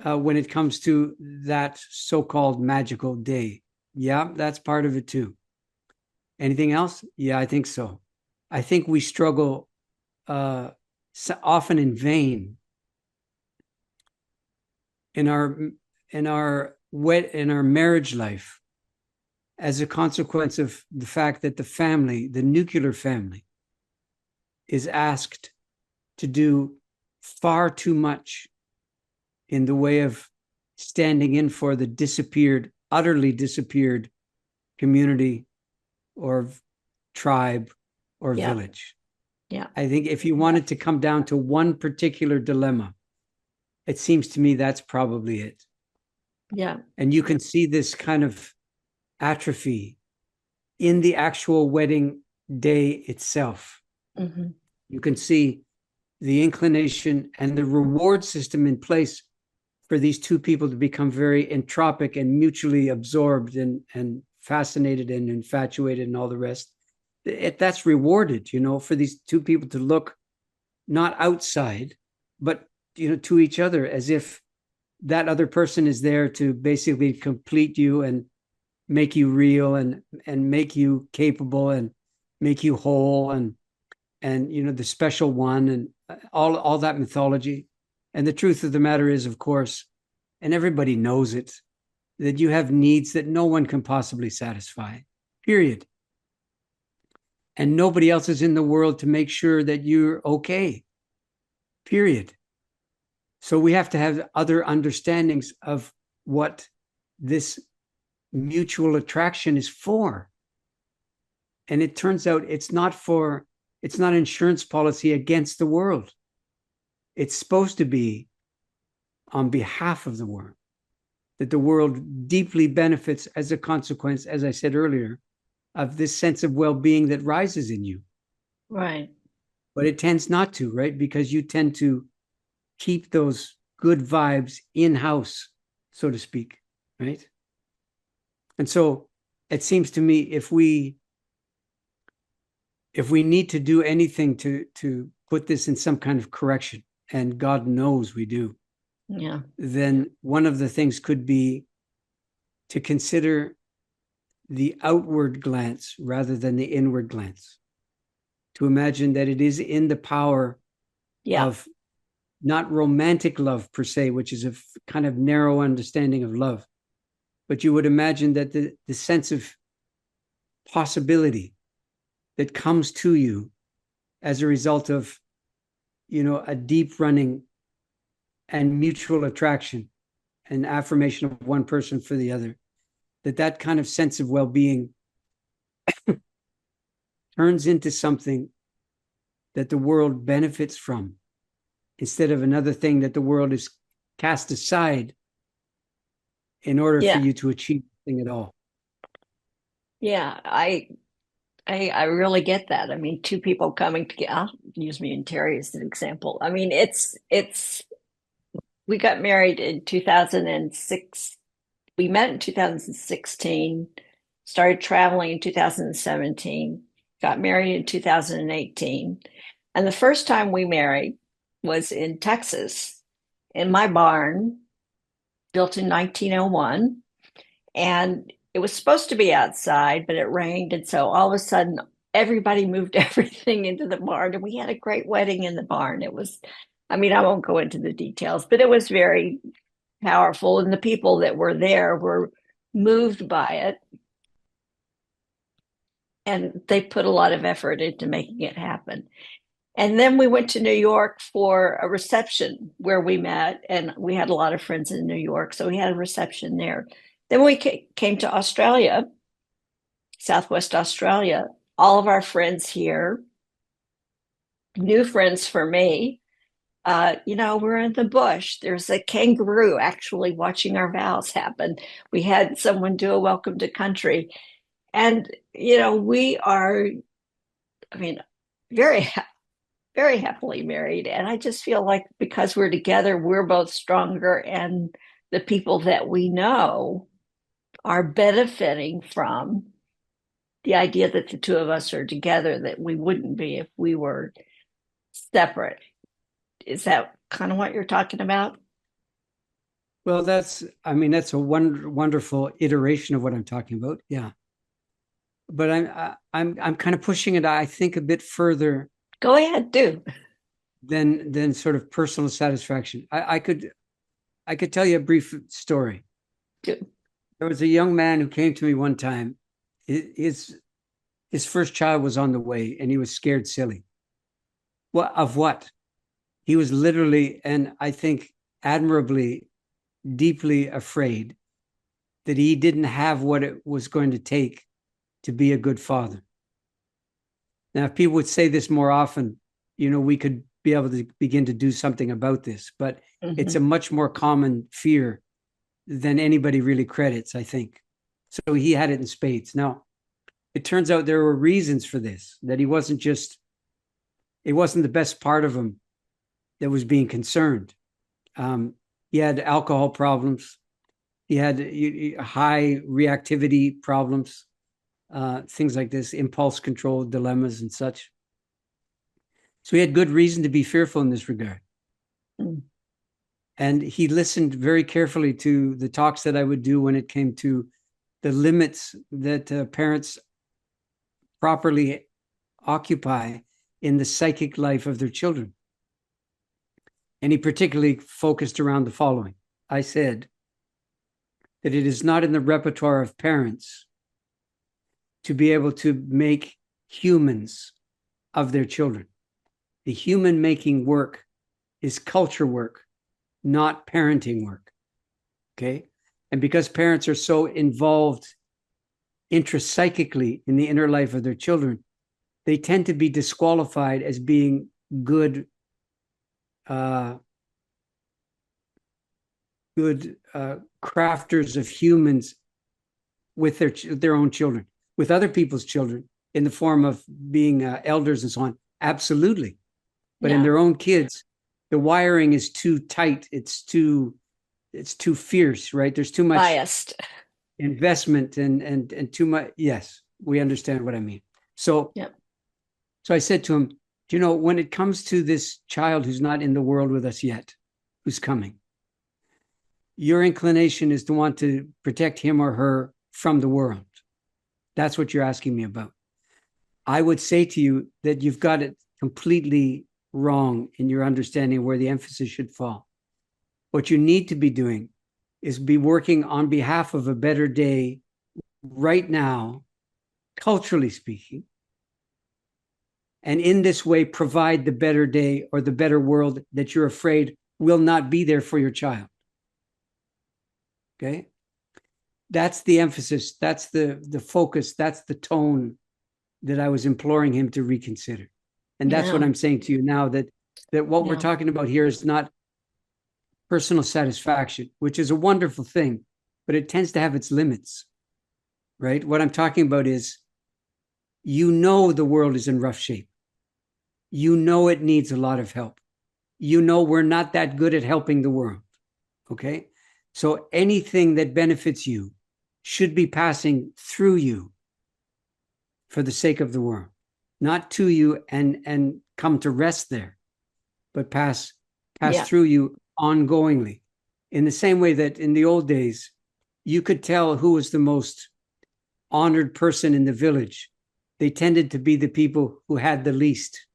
when it comes to that so-called magical day. Yeah, that's part of it too. Anything else? Yeah, I think so. I think we struggle often in vain in our marriage life as a consequence of the fact that the nuclear family, is asked to do far too much in the way of standing in for the utterly disappeared community or tribe or village. Yeah. I think if you wanted to come down to one particular dilemma, it seems to me that's probably it. Yeah. And you can see this kind of atrophy in the actual wedding day itself. Mm-hmm. You can see the inclination and the reward system in place for these two people to become very entropic and mutually absorbed and fascinated and infatuated and all the rest. That's rewarded, for these two people to look not outside, but, to each other as if that other person is there to basically complete you and make you real and make you capable and make you whole and the special one and all that mythology. And the truth of the matter is, of course, and everybody knows it, that you have needs that no one can possibly satisfy, period. And nobody else is in the world to make sure that you're okay, period. So we have to have other understandings of what this mutual attraction is for. And it turns out it's not insurance policy against the world. It's supposed to be on behalf of the world, that the world deeply benefits as a consequence, as I said earlier, of this sense of well-being that rises in you. Right. But it tends not to, right? Because you tend to keep those good vibes in-house, so to speak, right? And so it seems to me if we need to do anything to put this in some kind of correction, and God knows we do, then one of the things could be to consider the outward glance rather than the inward glance. To imagine that it is in the power of not romantic love per se, which is a kind of narrow understanding of love, but you would imagine that the sense of possibility that comes to you as a result of, a deep running and mutual attraction and affirmation of one person for the other, that kind of sense of well-being turns into something that the world benefits from, instead of another thing that the world is cast aside in order for you to achieve anything at all. Yeah, I really get that. I mean, two people coming together. I'll use me and Terry as an example. I mean, we got married in 2006. We met in 2016, started traveling in 2017, got married in 2018. And the first time we married was in Texas, in my barn, built in 1901. And it was supposed to be outside, but it rained. And so all of a sudden, everybody moved everything into the barn. And we had a great wedding in the barn. It was, I won't go into the details, but it was very powerful. And the people that were there were moved by it. And they put a lot of effort into making it happen. And then we went to New York for a reception where we met. And we had a lot of friends in New York. So we had a reception there. Then we came to Australia, Southwest Australia. All of our friends here, new friends for me, we're in the bush. There's a kangaroo actually watching our vows happen. We had someone do a welcome to country. And, we are, very, very happily married. And I just feel like because we're together, we're both stronger. And the people that we know are benefiting from the idea that the two of us are together, that we wouldn't be if we were separate. Is that kind of what you're talking about? Well, that's a wonderful iteration of what I'm talking about. Yeah. But I'm kind of pushing it, I think, a bit further Go ahead, do. than sort of personal satisfaction. I could tell you a brief story. Do. There was a young man who came to me one time. His first child was on the way, and he was scared silly. What of what? He was literally, and I think admirably, deeply afraid that he didn't have what it was going to take to be a good father. Now, if people would say this more often, we could be able to begin to do something about this, but it's a much more common fear than anybody really credits, I think. So he had it in spades. Now, it turns out there were reasons for this, that it wasn't the best part of him that was being concerned. He had alcohol problems. He had high reactivity problems, things like this, impulse control dilemmas and such. So he had good reason to be fearful in this regard. Mm. And he listened very carefully to the talks that I would do when it came to the limits that parents properly occupy in the psychic life of their children. And he particularly focused around the following. I said that it is not in the repertoire of parents to be able to make humans of their children. The human making work is culture work, not parenting work. Okay? And because parents are so involved intrapsychically in the inner life of their children, they tend to be disqualified as being good crafters of humans with their own children, with other people's children, in the form of being elders and so on. Absolutely. But in their own kids, the wiring is too tight. It's too fierce, right? There's too much biased investment and too much. Yes, we understand what I mean. So, yep. So I said to him, when it comes to this child who's not in the world with us yet, who's coming, your inclination is to want to protect him or her from the world. That's what you're asking me about. I would say to you that you've got it completely wrong in your understanding of where the emphasis should fall. What you need to be doing is be working on behalf of a better day right now, culturally speaking, and in this way provide the better day or the better world that you're afraid will not be there for your child. Okay? That's the emphasis. That's the focus. That's the tone that I was imploring him to reconsider. And that's what I'm saying to you now, that what we're talking about here is not personal satisfaction, which is a wonderful thing, but it tends to have its limits, right? What I'm talking about is, the world is in rough shape. It needs a lot of help. We're not that good at helping the world. Okay? So anything that benefits you should be passing through you for the sake of the world, not to you and come to rest there, but pass through you ongoingly. In the same way that in the old days, you could tell who was the most honored person in the village. They tended to be the people who had the least,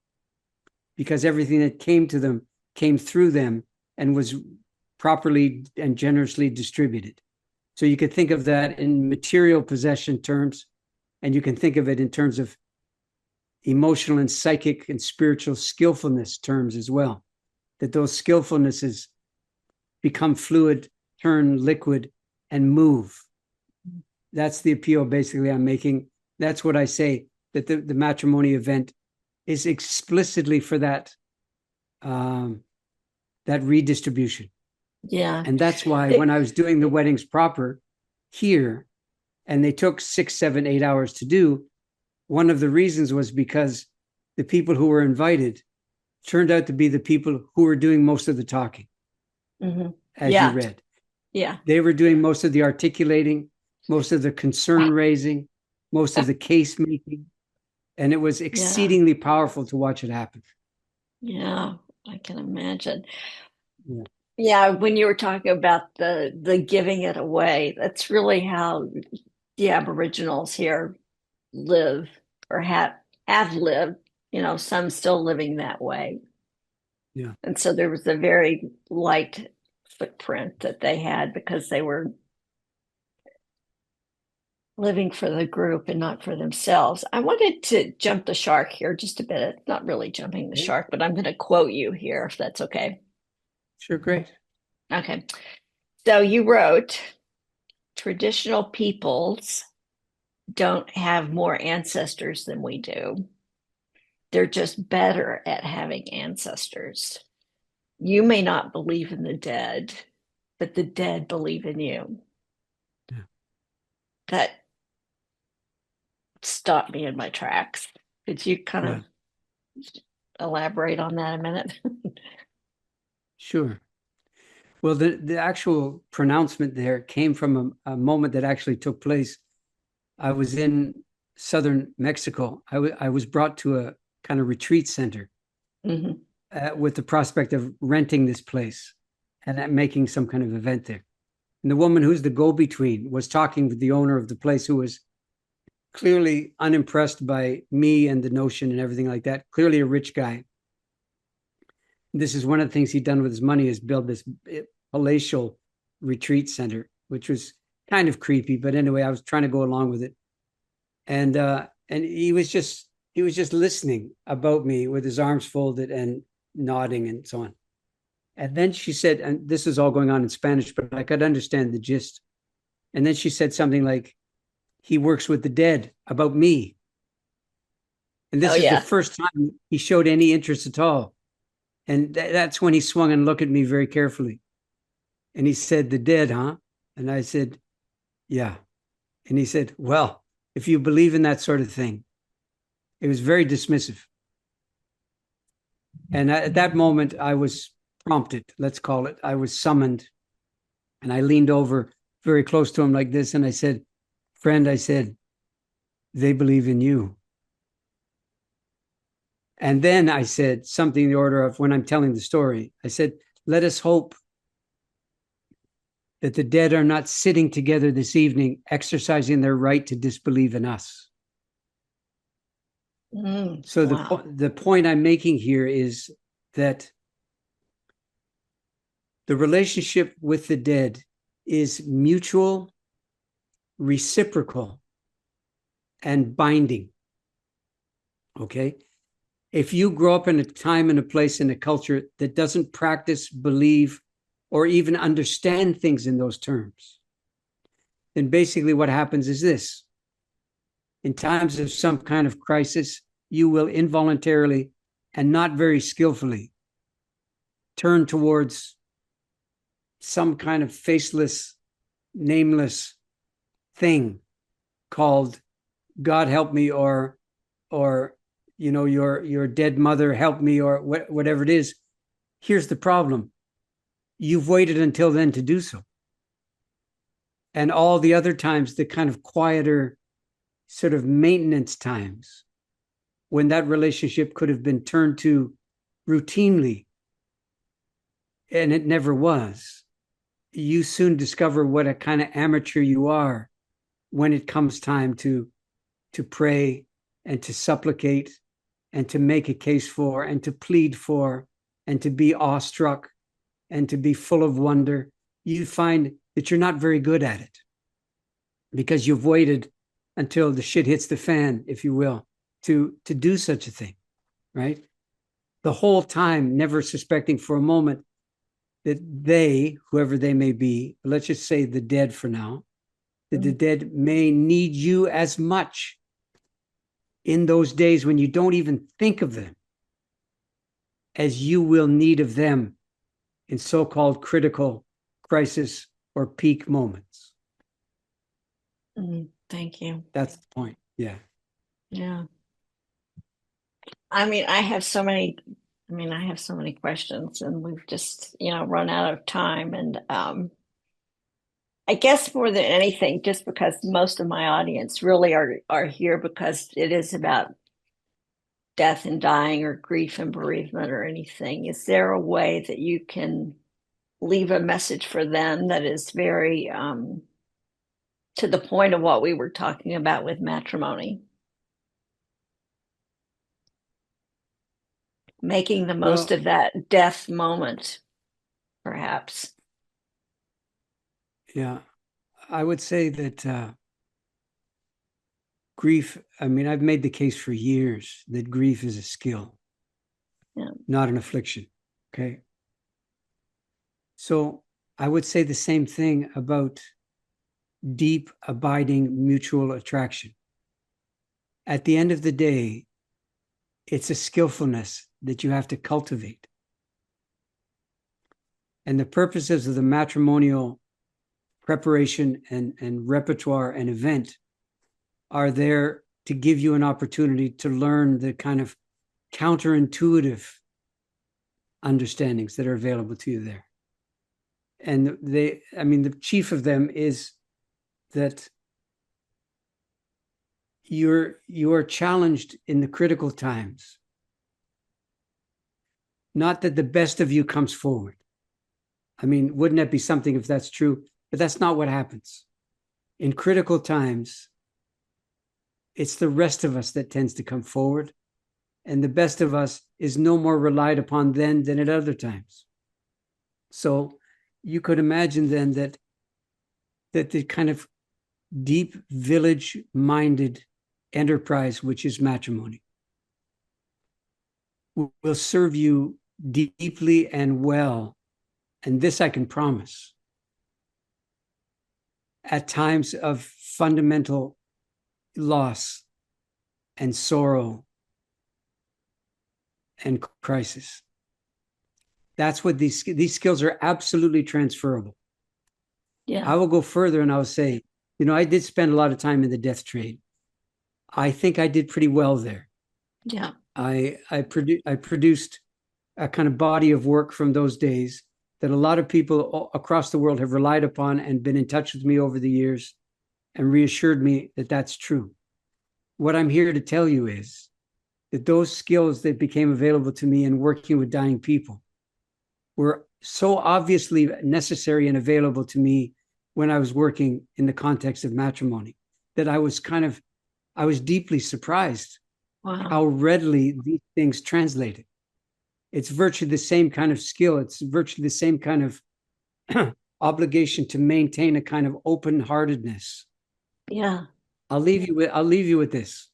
because everything that came to them came through them and was properly and generously distributed. So you could think of that in material possession terms, and you can think of it in terms of emotional and psychic and spiritual skillfulness terms as well, that those skillfulnesses become fluid, turn liquid, and move. That's the appeal basically I'm making. That's what I say, that the matrimony event is explicitly for that redistribution. Yeah. And that's why when I was doing the weddings proper here, and they took 6, 7, 8 hours to do, one of the reasons was because the people who were invited turned out to be the people who were doing most of the talking, as you read. Yeah. They were doing most of the articulating, most of the concern raising, most of the case making, and it was exceedingly powerful to watch it happen. Yeah, I can imagine. Yeah. Yeah, when you were talking about the giving it away, that's really how the Aboriginals here live or have lived, some still living that way. Yeah. And so there was a very light footprint that they had because they were living for the group and not for themselves. I wanted to jump the shark here just a bit. Not really jumping the shark, but I'm going to quote you here if that's okay. Sure, great. Okay. So you wrote, traditional peoples don't have more ancestors than we do. They're just better at having ancestors. You may not believe in the dead, but the dead believe in you. Yeah. That stopped me in my tracks. Could you kind of elaborate on that a minute? Sure. Well, the actual pronouncement there came from a moment that actually took place. I was in southern Mexico. I was brought to a kind of retreat center with the prospect of renting this place and making some kind of event there. And the woman who's the go-between was talking with the owner of the place, who was clearly unimpressed by me and the notion and everything like that. Clearly a rich guy. This is one of the things he'd done with his money, is build this palatial retreat center, which was kind of creepy. But anyway, I was trying to go along with it. And he was just listening about me with his arms folded and nodding and so on. And then she said, and this is all going on in Spanish, but I could understand the gist. And then she said something like, he works with the dead, about me. And this is the first time he showed any interest at all. And that's when he swung and looked at me very carefully. And he said, the dead, huh? And I said, yeah. And he said, well, if you believe in that sort of thing. It was very dismissive. And at that moment, I was prompted, let's call it. I was summoned. And I leaned over very close to him like this. And I said, friend, I said, they believe in you. And then I said something in the order of, when I'm telling the story, I said, let us hope that the dead are not sitting together this evening, exercising their right to disbelieve in us. So wow. The point I'm making here is that the relationship with the dead is mutual, reciprocal, and binding. Okay? If you grow up in a time and a place in a culture that doesn't practice, believe, or even understand things in those terms, then basically what happens is this. In times of some kind of crisis, you will involuntarily and not very skillfully turn towards some kind of faceless, nameless thing called God help me, or your dead mother help me, or whatever it is. Here's the problem. You've waited until then to do so. And all the other times, the kind of quieter sort of maintenance times, when that relationship could have been turned to routinely, and it never was, you soon discover what a kind of amateur you are when it comes time to pray and to supplicate and to make a case for and to plead for and to be awestruck and to be full of wonder. You find that you're not very good at it because you've waited until the shit hits the fan, if you will, to do such a thing, right? The whole time, never suspecting for a moment that they, whoever they may be, let's just say the dead for now, that the dead may need you as much in those days when you don't even think of them as you will need of them in so-called critical crisis or peak moments. Thank you. That's the point. Yeah. Yeah. I have so many questions, and we've just, run out of time. And I guess more than anything, just because most of my audience really are here because it is about death and dying or grief and bereavement or anything. Is there a way that you can leave a message for them that is very to the point of what we were talking about with matrimony? Making the most Well, of that death moment, perhaps. yeah, I would say that grief, I mean, I've made the case for years that grief is a skill, Yeah. not an affliction. Okay. So I would say the same thing about deep, abiding mutual attraction. At the end of the day, it's a skillfulness that you have to cultivate. And the purposes of the matrimonial preparation and repertoire and event are there to give you an opportunity to learn the kind of counterintuitive understandings that are available to you there. And the chief of them is that you are challenged in the critical times. Not that the best of you comes forward. I mean, wouldn't that be something if that's true? But that's not what happens. In critical times, it's the rest of us that tends to come forward. And the best of us is no more relied upon then than at other times. So you could imagine then that the kind of deep village-minded enterprise, which is matrimony, will serve you deeply and well. And this I can promise. At times of fundamental loss and sorrow and crisis. That's what these skills are absolutely transferable. Yeah. I will go further and I'll say, I did spend a lot of time in the death trade. I think I did pretty well there. Yeah. I produced a kind of body of work from those days that a lot of people across the world have relied upon and been in touch with me over the years and reassured me that that's true. What I'm here to tell you is that those skills that became available to me in working with dying people were so obviously necessary and available to me when I was working in the context of matrimony that I was deeply surprised how readily these things translated. It's virtually the same kind of skill. It's virtually the same kind of obligation to maintain a kind of open-heartedness. Yeah. I'll leave you with this.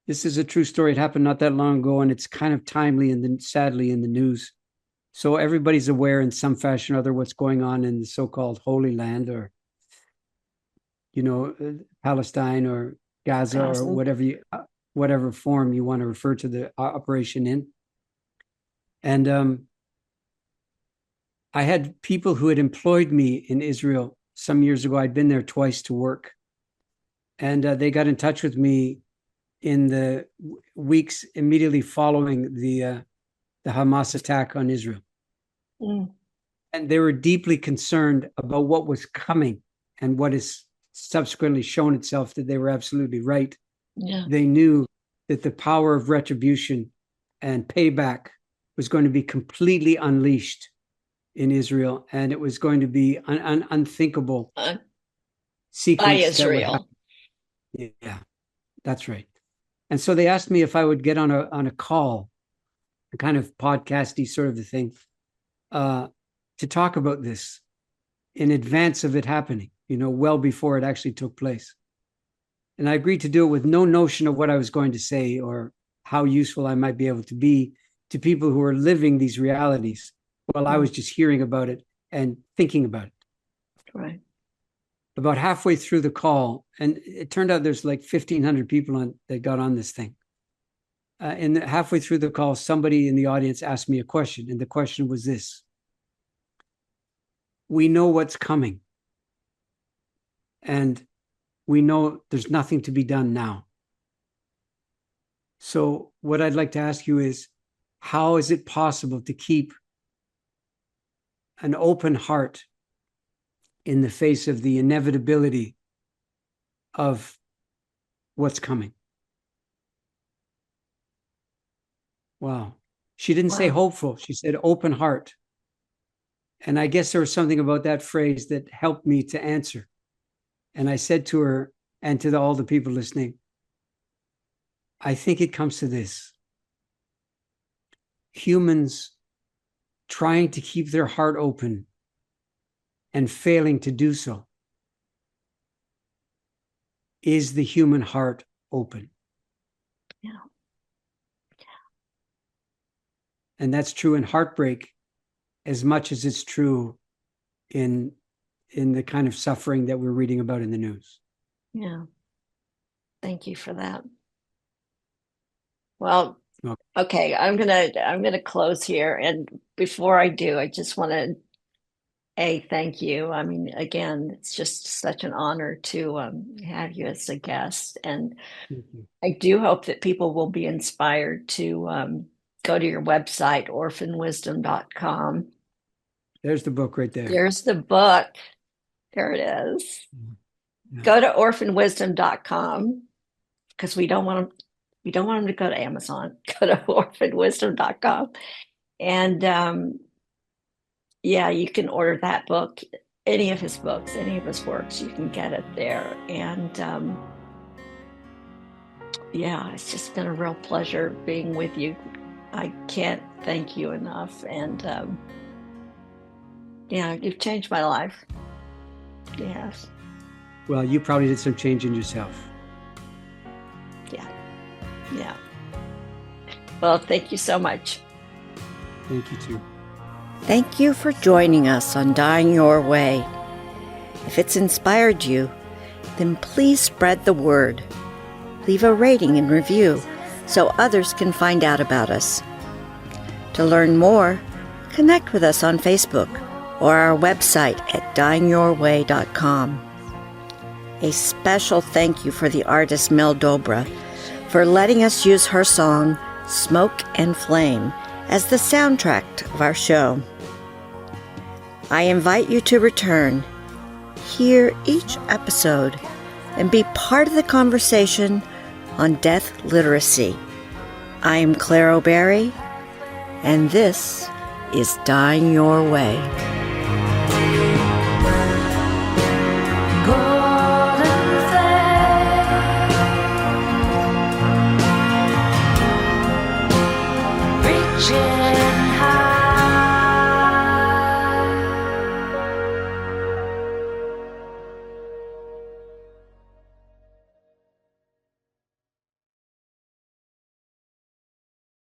This is a true story. It happened not that long ago, and it's kind of timely and then sadly in the news. So everybody's aware in some fashion or other what's going on in the so-called Holy Land, or Palestine or Gaza or whatever form you want to refer to the operation in. And I had people who had employed me in Israel some years ago. I'd been there twice to work, and they got in touch with me in the weeks immediately following the Hamas attack on Israel. Mm. And they were deeply concerned about what was coming and what has subsequently shown itself that they were absolutely right. Yeah. They knew that the power of retribution and payback was going to be completely unleashed in Israel, and it was going to be an unthinkable sequence. By Israel. Yeah, that's right. And so they asked me if I would get on a call, a kind of podcasty sort of a thing, to talk about this in advance of it happening, well before it actually took place. And I agreed to do it with no notion of what I was going to say or how useful I might be able to be to people who are living these realities while I was just hearing about it and thinking about it. Right. About halfway through the call, and it turned out there's like 1,500 people that got on this thing. And halfway through the call, somebody in the audience asked me a question, and the question was this: we know what's coming, and we know there's nothing to be done now. So what I'd like to ask you is, how is it possible to keep an open heart in the face of the inevitability of what's coming. Wow. She didn't say hopeful. She said open heart. And I guess there was something about that phrase that helped me to answer. And I said to her and to all the people listening, I think it comes to this. Humans trying to keep their heart open and failing to do so. Is the human heart open? Yeah. And that's true in heartbreak as much as it's true in the kind of suffering that we're reading about in the news. Yeah. Thank you for that. Well, okay, I'm gonna close here. And before I do, I just want to thank you. I mean, again, it's just such an honor to have you as a guest. And I do hope that people will be inspired to go to your website, orphanwisdom.com. There's the book right there. There's the book. There it is. Yeah. Go to orphanwisdom.com because we don't want them to go to Amazon. Go to orphanwisdom.com. And yeah, you can order that book, any of his books, any of his works, you can get it there. And yeah, it's just been a real pleasure being with you. I can't thank you enough. And yeah, you've changed my life. Yes. Well, you probably did some change in yourself. Yeah. Yeah. Well, thank you so much. Thank you too. Thank you for joining us on Dying Your Way. If it's inspired you, then please spread the word. Leave a rating and review so others can find out about us. To learn more, connect with us on Facebook or our website at dyingyourway.com. A special thank you for the artist Mel Dobra for letting us use her song, Smoke and Flame, as the soundtrack of our show. I invite you to return, hear each episode, and be part of the conversation on death literacy. I am Claire O'Berry, and this is Dying Your Way.